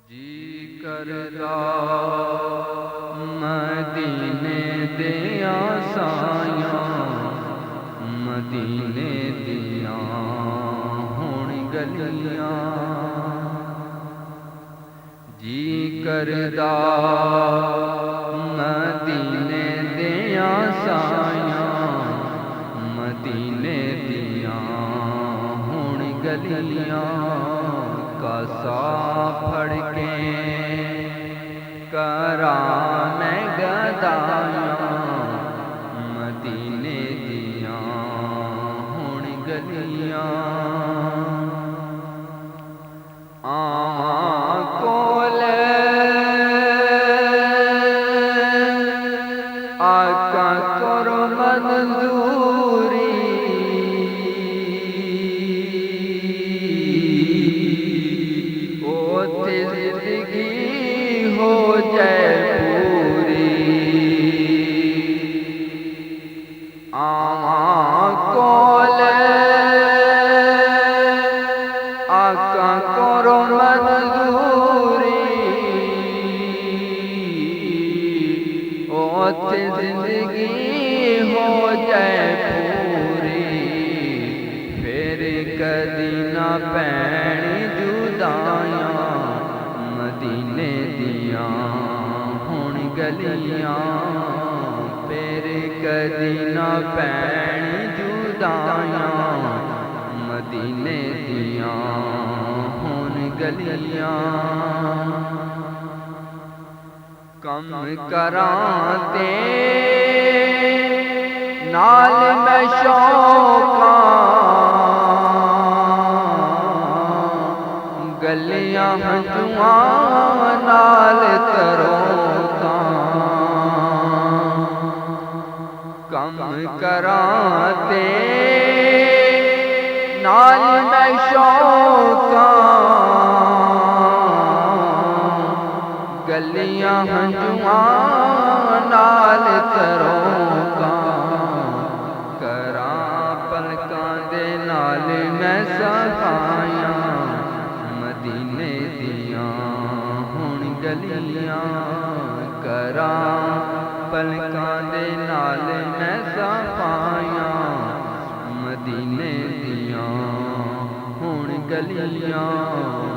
جی کردا مدینے دیاں سایاں، مدینے دیاں ہون گلیاں۔ جی کردا مدینے دیاں سایاں، مدینے دیاں ہون گلیاں۔ کاسا پھڑ کے کراں میں گدایاں، مدینے دیاں ہون گلیاں۔ آواں کول آقا کرو منظوری، اوتے زندگی ہو جائے پوری۔ آواں کول آقا کرو منظوری، اوتے زندگی ہو جائے پوری۔ پھر کدی نہ پینی جدائیاں، مدینے دیاں ہون گلیاں۔ پھر کدی نہ پینی جدائیاں، مدینے دیاں ہون گلیاں۔ کم کراں تے نال میں شوقاں، گلیاں ہنجواں نال تروتاں۔ کم کراں تے نال میں شوقاں، گلیاں ہنجواں نال تروتاں۔ کراں پلکاں دے نال میں صفائیاں، مدینے دیاں ہون گلیاں۔ کراں پلکاں دے نال میں صفائیاں، مدینے دیاں ہون گلیاں۔